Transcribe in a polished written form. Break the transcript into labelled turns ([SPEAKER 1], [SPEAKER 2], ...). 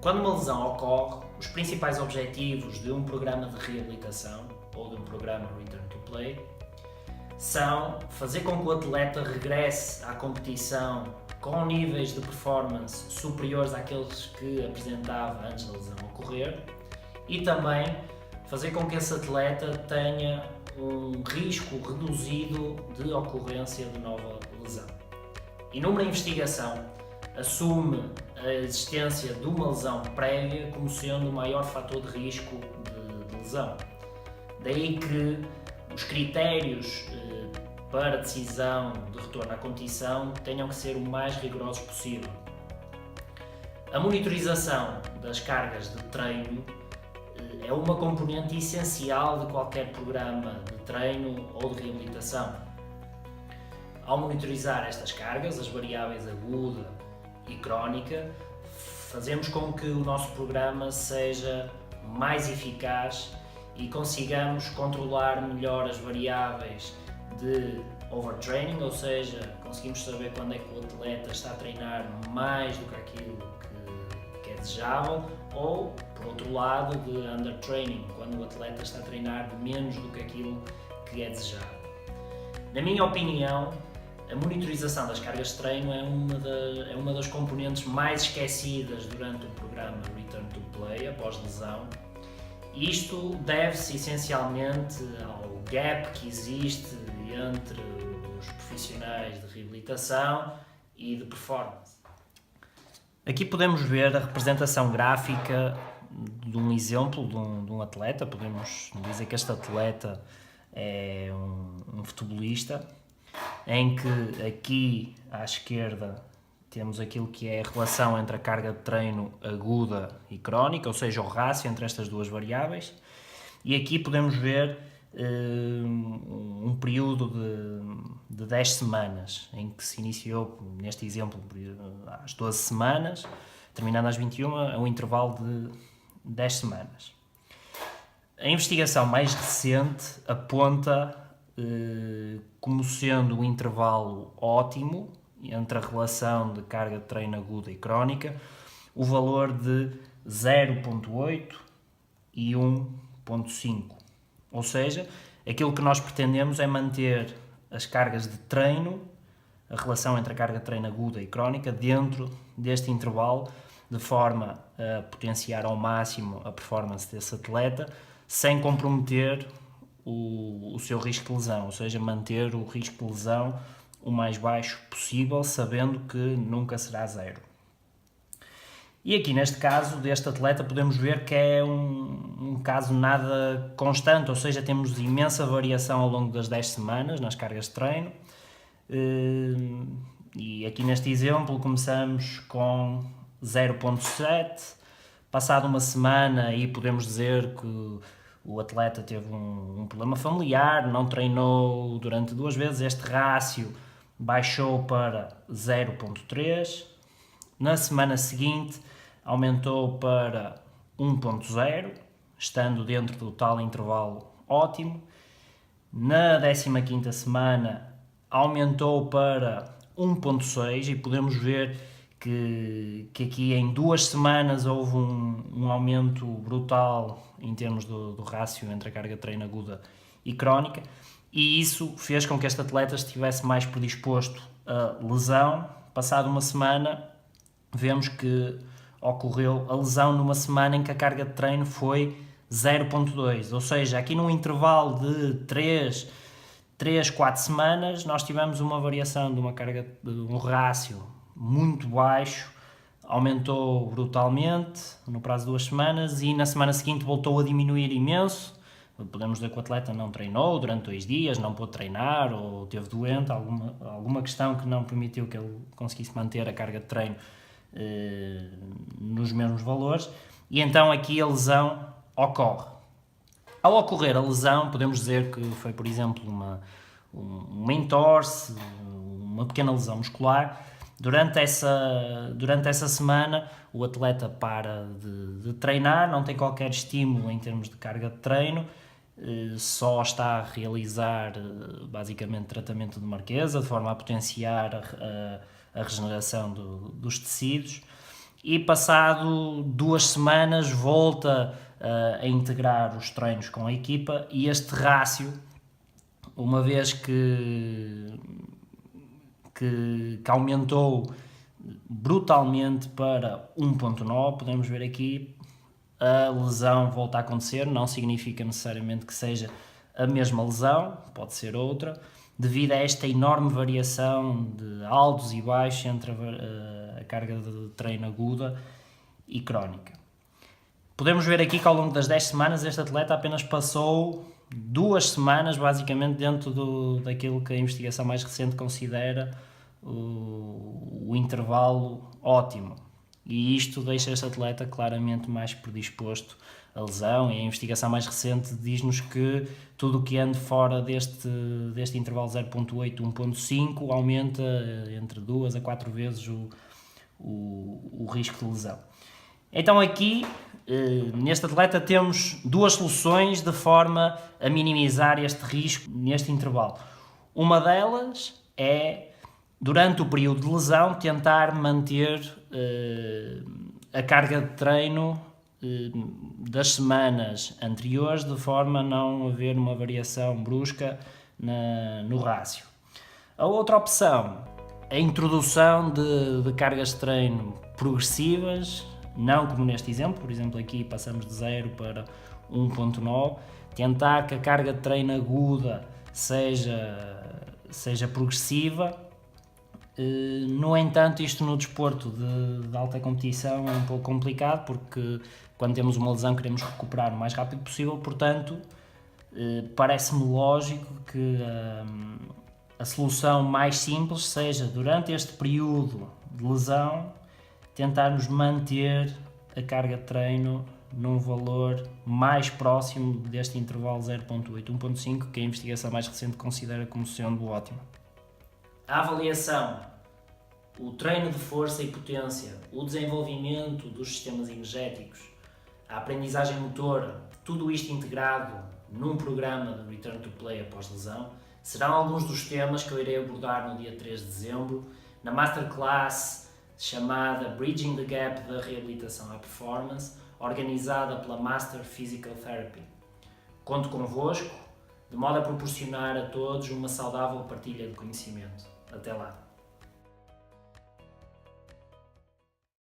[SPEAKER 1] Quando uma lesão ocorre, os principais objetivos de um programa de reabilitação ou de um programa Return to Play são fazer com que o atleta regresse à competição com níveis de performance superiores àqueles que apresentava antes da lesão ocorrer e também fazer com que esse atleta tenha um risco reduzido de ocorrência de nova lesão. Inúmera investigação assume a existência de uma lesão prévia como sendo o maior fator de risco de lesão. Daí que os critérios para decisão de retorno à competição tenham que ser o mais rigorosos possível. A monitorização das cargas de treino é uma componente essencial de qualquer programa de treino ou de reabilitação. Ao monitorizar estas cargas, as variáveis aguda e crónica, fazemos com que o nosso programa seja mais eficaz e consigamos controlar melhor as variáveis de overtraining, ou seja, conseguimos saber quando é que o atleta está a treinar mais do que aquilo que é desejável, ou, por outro lado, de undertraining, quando o atleta está a treinar menos do que aquilo que é desejável. Na minha opinião, a monitorização das cargas de treino é uma das componentes mais esquecidas durante o programa Return to Play, após lesão. Isto deve-se essencialmente ao gap que existe entre os profissionais de reabilitação e de performance. Aqui podemos ver a representação gráfica de um exemplo de um atleta. Podemos dizer que este atleta é um futebolista, em que aqui à esquerda temos aquilo que é a relação entre a carga de treino aguda e crónica, ou seja, o rácio entre estas duas variáveis, e aqui podemos ver um período de 10 semanas, em que se iniciou, neste exemplo, às 12 semanas, terminando às 21, a um intervalo de 10 semanas. A investigação mais recente aponta como sendo um intervalo ótimo entre a relação de carga de treino aguda e crónica, o valor de 0.8 e 1.5. Ou seja, aquilo que nós pretendemos é manter as cargas de treino, a relação entre a carga de treino aguda e crónica, dentro deste intervalo, de forma a potenciar ao máximo a performance desse atleta, sem comprometer o seu risco de lesão, ou seja, manter o risco de lesão o mais baixo possível, sabendo que nunca será zero. E aqui neste caso deste atleta podemos ver que é um caso nada constante, ou seja, temos imensa variação ao longo das 10 semanas nas cargas de treino. E aqui neste exemplo começamos com 0.7, passado uma semana aí podemos dizer que o atleta teve um problema familiar, não treinou durante 2 vezes, este rácio baixou para 0.3, na semana seguinte aumentou para 1.0, estando dentro do tal intervalo ótimo, na 15ª semana aumentou para 1.6 e podemos ver que aqui em 2 semanas houve um aumento brutal em termos do rácio entre a carga de treino aguda e crónica, e isso fez com que este atleta estivesse mais predisposto a lesão. Passado uma semana, vemos que ocorreu a lesão numa semana em que a carga de treino foi 0.2, ou seja, aqui num intervalo de 3, 4 semanas, nós tivemos uma variação de uma carga, de um rácio muito baixo, aumentou brutalmente no prazo de 2 semanas e na semana seguinte voltou a diminuir imenso. Podemos dizer que o atleta não treinou durante 2 dias, não pôde treinar ou teve doente, alguma questão que não permitiu que ele conseguisse manter a carga de treino nos mesmos valores, e então aqui a lesão ocorre. Ao ocorrer a lesão, podemos dizer que foi, por exemplo, uma entorse, uma pequena lesão muscular. Durante essa semana, o atleta para de treinar, não tem qualquer estímulo em termos de carga de treino, só está a realizar basicamente tratamento de marquesa, de forma a potenciar a regeneração dos tecidos, e passado 2 semanas volta a integrar os treinos com a equipa, e este rácio, uma vez que aumentou brutalmente para 1.9, podemos ver aqui, a lesão volta a acontecer. Não significa necessariamente que seja a mesma lesão, pode ser outra, devido a esta enorme variação de altos e baixos entre a carga de treino aguda e crónica. Podemos ver aqui que ao longo das 10 semanas este atleta apenas passou 2 semanas basicamente dentro daquilo que a investigação mais recente considera o intervalo ótimo, e isto deixa este atleta claramente mais predisposto à lesão, e a investigação mais recente diz-nos que tudo o que ande fora deste intervalo 0.8, 1.5 aumenta entre 2 a 4 vezes o risco de lesão. Então aqui, neste atleta, temos 2 soluções de forma a minimizar este risco neste intervalo. Uma delas é, durante o período de lesão, tentar manter a carga de treino das semanas anteriores, de forma a não haver uma variação brusca no rácio. A outra opção é a introdução de cargas de treino progressivas, não como neste exemplo. Por exemplo, aqui passamos de 0 para 1.9, tentar que a carga de treino aguda seja progressiva. No entanto, isto no desporto de alta competição é um pouco complicado, porque quando temos uma lesão queremos recuperar o mais rápido possível. Portanto, parece-me lógico que a solução mais simples seja, durante este período de lesão, tentarmos manter a carga de treino num valor mais próximo deste intervalo 0.8, 1.5, que a investigação mais recente considera como sendo ótimo. A avaliação, o treino de força e potência, o desenvolvimento dos sistemas energéticos, a aprendizagem motora, tudo isto integrado num programa de Return to Play após lesão, serão alguns dos temas que eu irei abordar no dia 3 de dezembro, na Masterclass chamada Bridging the Gap da Reabilitação à Performance, organizada pela Master Physical Therapy. Conto convosco, de modo a proporcionar a todos uma saudável partilha de conhecimento. Até lá!